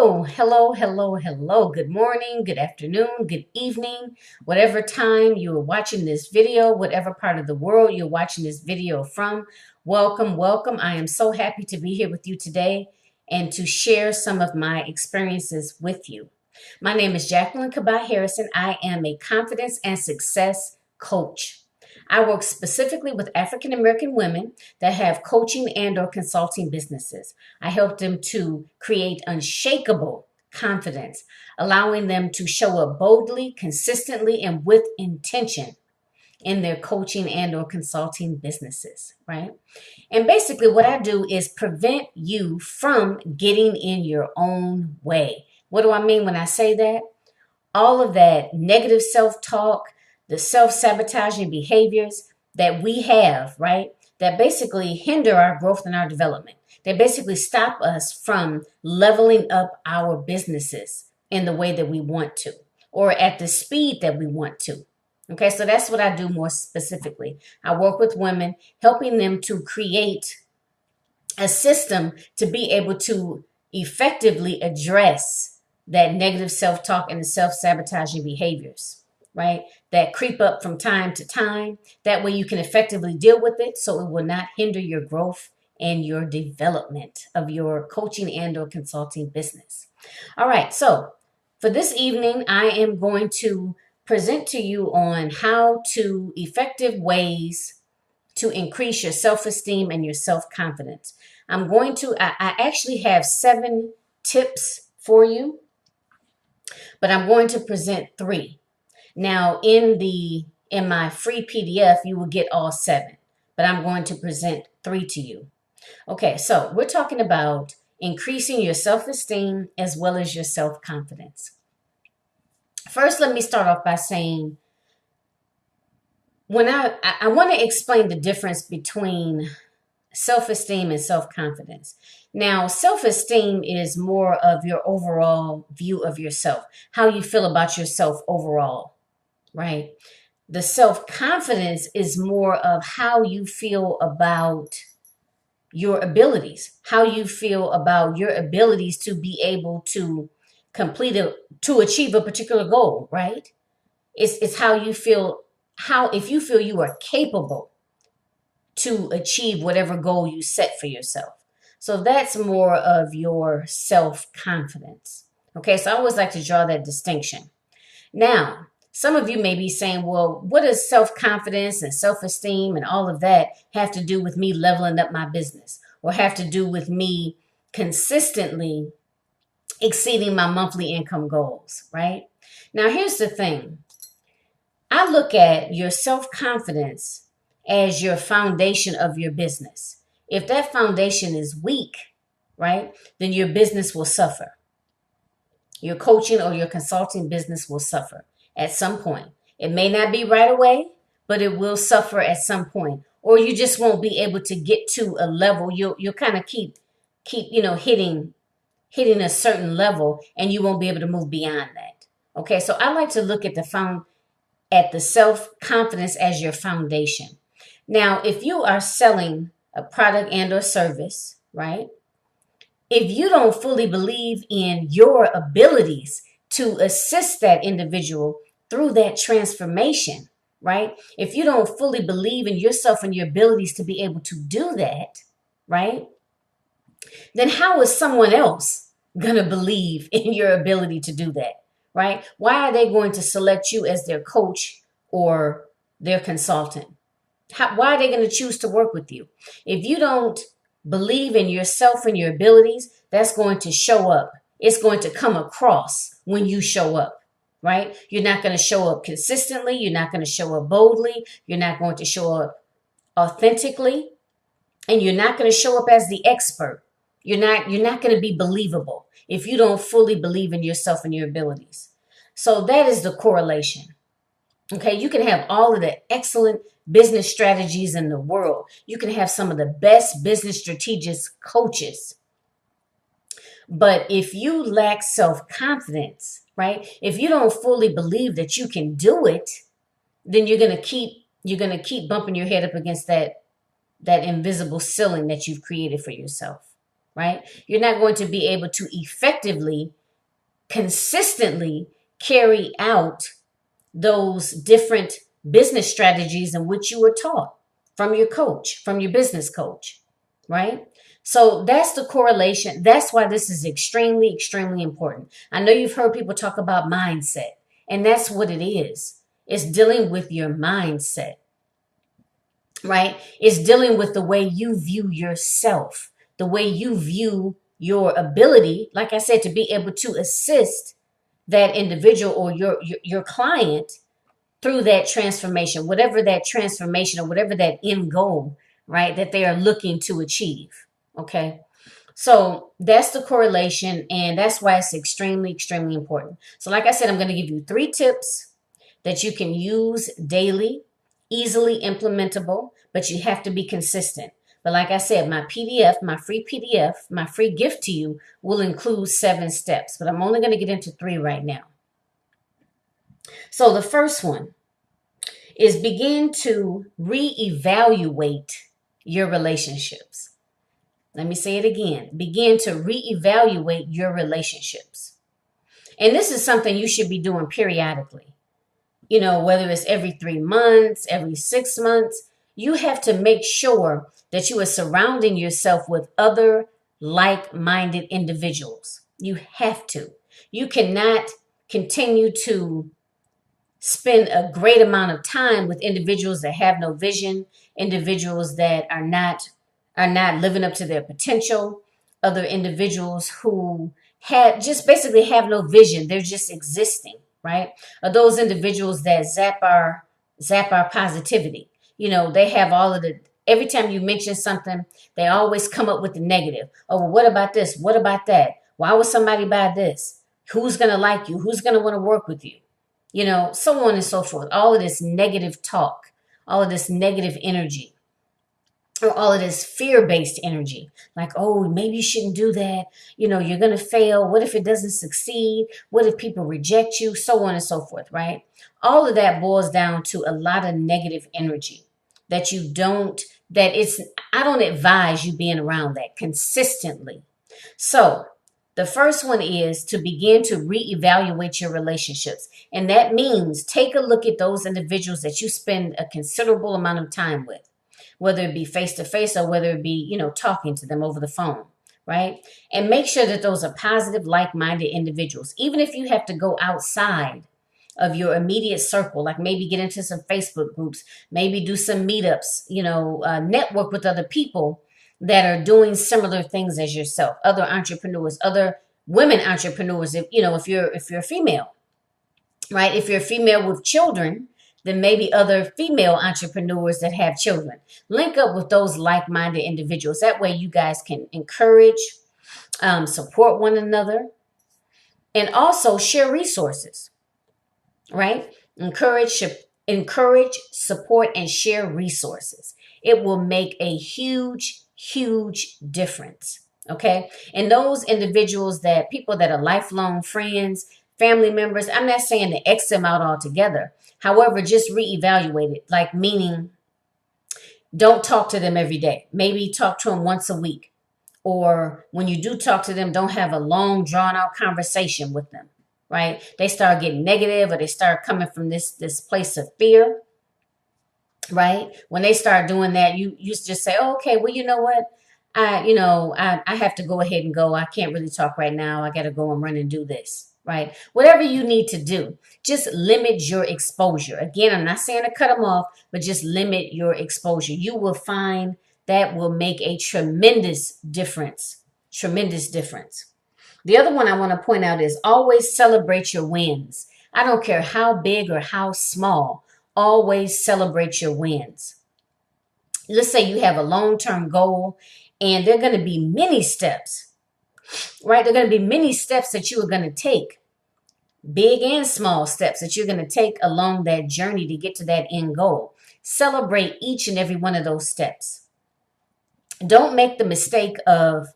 Hello. Good morning, good afternoon, good evening, whatever time you are watching this video, whatever part of the world you're watching this video from. Welcome. I am so happy to be here with you today and to share some of my experiences with you. My name is Jacqueline Kaba-Harrison. I am a confidence and success coach. I work specifically with African American women that have coaching and or consulting businesses. I help them to create unshakable confidence, allowing them to show up boldly, consistently, and with intention in their coaching and or consulting businesses, right? And basically what I do is prevent you from getting in your own way. What do I mean when I say that? All of that negative self-talk, the self-sabotaging behaviors that we have, right, that basically hinder our growth and our development. They basically stop us from leveling up our businesses in the way that we want to, or at the speed that we want to. Okay, so that's what I do more specifically. I work with women, helping them to create a system to be able to effectively address that negative self-talk and the self-sabotaging behaviors, right, that creep up from time to time. That way you can effectively deal with it so it will not hinder your growth and your development of your coaching and or consulting business. All right, so for this evening, I am going to present to you on how to effective ways to increase your self-esteem and your self-confidence. I actually have 7 tips for you, but I'm going to present 3. Now, in my free PDF, you will get all 7, but I'm going to present 3 to you. Okay, so we're talking about increasing your self-esteem as well as your self-confidence. First, let me start off by saying, when I want to explain the difference between self-esteem and self-confidence. Now, self-esteem is more of your overall view of yourself, how you feel about yourself overall, right? The self-confidence is more of how you feel about your abilities, how you feel about your abilities to be able to to achieve a particular goal, right? It's how you feel, if you feel you are capable to achieve whatever goal you set for yourself. So that's more of your self-confidence. Okay, so I always like to draw that distinction. Now, some of you may be saying, well, what does self-confidence and self-esteem and all of that have to do with me leveling up my business, or have to do with me consistently exceeding my monthly income goals, right? Now, here's the thing. I look at your self-confidence as your foundation of your business. If that foundation is weak, right, then your business will suffer. Your coaching or your consulting business will suffer at some point. It may not be right away, but it will suffer at some point. Or you just won't be able to get to a level. You'll kind of keep hitting a certain level, and you won't be able to move beyond that. Okay, so I like to look at the self-confidence as your foundation. Now, if you are selling a product and or service, right? If you don't fully believe in your abilities to assist that individual through that transformation, right? If you don't fully believe in yourself and your abilities to be able to do that, right? Then how is someone else going to believe in your ability to do that, right? Why are they going to select you as their coach or their consultant? Why are they going to choose to work with you? If you don't believe in yourself and your abilities, that's going to show up. It's going to come across when you show up, right? You're not going to show up consistently. You're not going to show up boldly. You're not going to show up authentically. And you're not going to show up as the expert. You're not going to be believable if you don't fully believe in yourself and your abilities. So that is the correlation. Okay, you can have all of the excellent business strategies in the world. You can have some of the best business strategists coaches. But if you lack self-confidence, right? If you don't fully believe that you can do it, then you're going to keep bumping your head up against that invisible ceiling that you've created for yourself. right? You're not going to be able to effectively, consistently carry out those different business strategies in which you were taught from your coach, from your business coach, right? So that's the correlation. That's why this is extremely, extremely important. I know you've heard people talk about mindset, and that's what it is. It's dealing with your mindset, right? It's dealing with the way you view yourself, the way you view your ability, like I said, to be able to assist that individual or your client through that transformation, whatever that transformation or whatever that end goal, right, that they are looking to achieve. Okay. So that's the correlation, and that's why it's extremely, extremely important. So, like I said, I'm going to give you 3 tips that you can use daily, easily implementable, but you have to be consistent. But like I said, my PDF, my free PDF, my free gift to you will include 7 steps, but I'm only going to get into 3 right now. So the first one is begin to reevaluate your relationships. Let me say it again. Begin to reevaluate your relationships. And this is something you should be doing periodically. You know, whether it's every 3 months, every 6 months, you have to make sure that you are surrounding yourself with other like-minded individuals. You have to. You cannot continue to spend a great amount of time with individuals that have no vision, individuals that are not living up to their potential, other individuals who basically have no vision. They're just existing, right? Or those individuals that zap our positivity. You know, they have all of the, every time you mention something, they always come up with the negative. Oh, well, what about this? What about that? Why would somebody buy this? Who's going to like you? Who's going to want to work with you? You know, so on and so forth. All of this negative talk, all of this negative energy, or all of this fear-based energy. Like, oh, maybe you shouldn't do that. You know, you're going to fail. What if it doesn't succeed? What if people reject you? So on and so forth, right? All of that boils down to a lot of negative energy that I don't advise you being around that consistently. So the first one is to begin to reevaluate your relationships. And that means take a look at those individuals that you spend a considerable amount of time with, whether it be face to face or whether it be, you know, talking to them over the phone, right? And make sure that those are positive, like-minded individuals. Even if you have to go outside of your immediate circle, like maybe get into some Facebook groups, maybe do some meetups, you know, network with other people that are doing similar things as yourself, other entrepreneurs, other women entrepreneurs, if you're a female, right? If you're a female with children, then maybe other female entrepreneurs that have children. Link up with those like-minded individuals. That way you guys can encourage, support one another, and also share resources, right? Encourage, support, and share resources. It will make a huge, huge difference. Okay. And those individuals people that are lifelong friends, family members, I'm not saying to X them out altogether. However, just reevaluate it, like meaning don't talk to them every day. Maybe talk to them once a week. Or when you do talk to them, don't have a long drawn out conversation with them, right? They start getting negative or they start coming from this place of fear. Right? When they start doing that, you just say, oh, okay, well, you know what? I have to go ahead and go. I can't really talk right now. I got to go and run and do this. Right? Whatever you need to do, just limit your exposure. Again, I'm not saying to cut them off, but just limit your exposure. You will find that will make a tremendous difference. Tremendous difference. The other one I want to point out is always celebrate your wins. I don't care how big or how small. Always celebrate your wins. Let's say you have a long-term goal and there are going to be many steps, right? There are going to be many steps that you are going to take, big and small steps that you're going to take along that journey to get to that end goal. Celebrate each and every one of those steps. Don't make the mistake of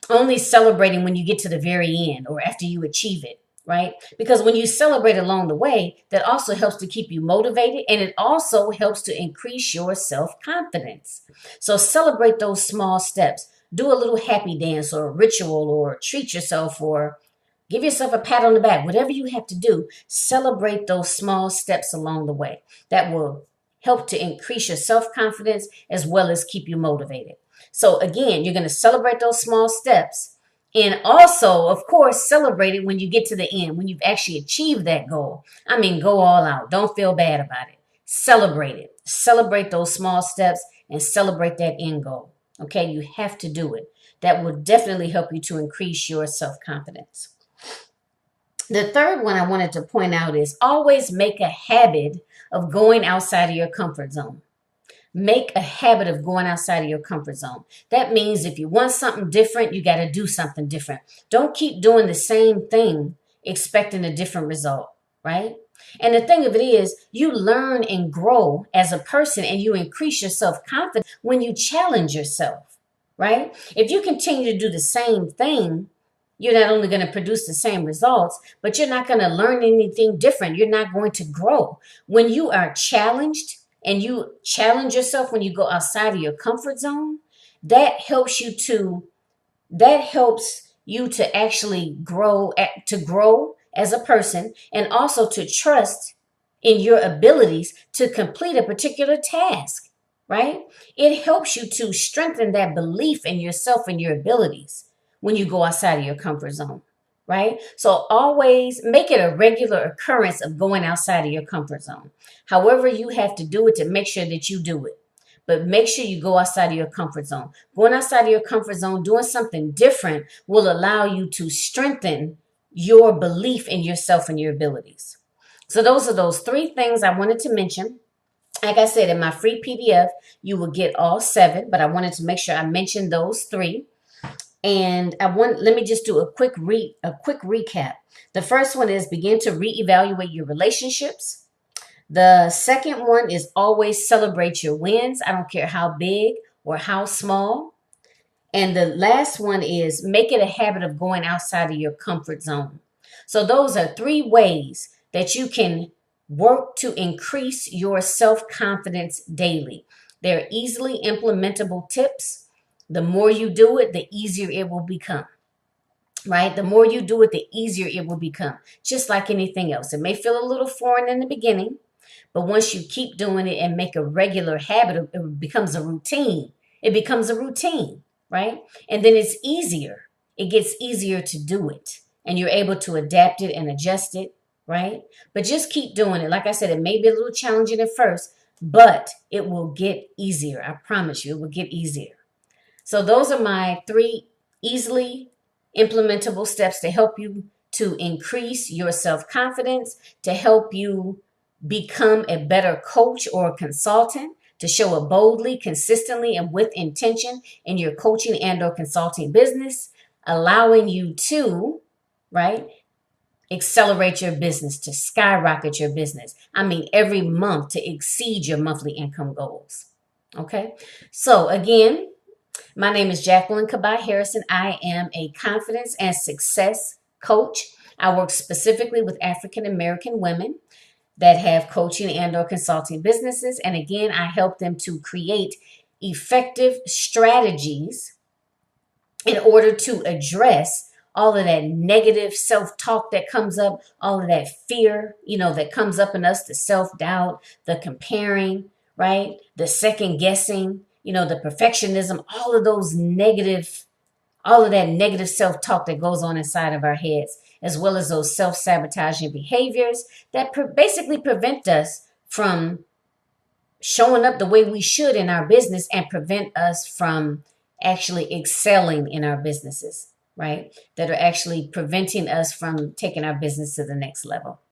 only celebrating when you get to the very end or after you achieve it. Right? Because when you celebrate along the way, that also helps to keep you motivated, and it also helps to increase your self-confidence. So celebrate those small steps. do a little happy dance or a ritual, or treat yourself, or give yourself a pat on the back. Whatever you have to do, celebrate those small steps along the way. That will help to increase your self-confidence as well as keep you motivated. So again, you're going to celebrate those small steps, and also, of course, celebrate it when you get to the end, when you've actually achieved that goal. I mean, go all out. Don't feel bad about it. Celebrate it. Celebrate those small steps and celebrate that end goal. Okay, you have to do it. That will definitely help you to increase your self-confidence. The third one I wanted to point out is always make a habit of going outside of your comfort zone. Make a habit of going outside of your comfort zone. That means if you want something different, you got to do something different. Don't keep doing the same thing expecting a different result, right? And the thing of it is, you learn and grow as a person, and you increase your self-confidence when you challenge yourself, right? If you continue to do the same thing, you're not only going to produce the same results, but you're not going to learn anything different. You're not going to grow. When you are challenged, and you challenge yourself when you go outside of your comfort zone, that helps you to actually grow as a person, and also to trust in your abilities to complete a particular task, right? It helps you to strengthen that belief in yourself and your abilities when you go outside of your comfort zone, right? So always make it a regular occurrence of going outside of your comfort zone. However you have to do it to make sure that you do it. But make sure you go outside of your comfort zone. Going outside of your comfort zone, doing something different, will allow you to strengthen your belief in yourself and your abilities. So those are those three things I wanted to mention. Like I said, in my free PDF, you will get all 7, but I wanted to make sure I mentioned those 3. And let me just do a quick recap. The first one is begin to reevaluate your relationships. The second one is always celebrate your wins. I don't care how big or how small. And the last one is make it a habit of going outside of your comfort zone. So those are 3 ways that you can work to increase your self-confidence daily. They're easily implementable tips. The more you do it, the easier it will become, right? The more you do it, the easier it will become. Just like anything else. It may feel a little foreign in the beginning, but once you keep doing it and make a regular habit, it becomes a routine. It becomes a routine, right? And then it's easier. It gets easier to do it. And you're able to adapt it and adjust it, right? But just keep doing it. Like I said, it may be a little challenging at first, but it will get easier. I promise you, it will get easier. So those are my 3 easily implementable steps to help you to increase your self-confidence, to help you become a better coach or consultant, to show up boldly, consistently, and with intention in your coaching and or consulting business, allowing you to, right, accelerate your business, to skyrocket your business. I mean, every month to exceed your monthly income goals. Okay? So again, my name is Jacqueline Kaba-Harrison. I am a confidence and success coach. I work specifically with African American women that have coaching and or consulting businesses. And again, I help them to create effective strategies in order to address all of that negative self-talk that comes up, all of that fear, that comes up in us, the self-doubt, the comparing, right? The second guessing, the perfectionism, all of that negative self-talk that goes on inside of our heads, as well as those self-sabotaging behaviors that basically prevent us from showing up the way we should in our business and prevent us from actually excelling in our businesses, right? That are actually preventing us from taking our business to the next level.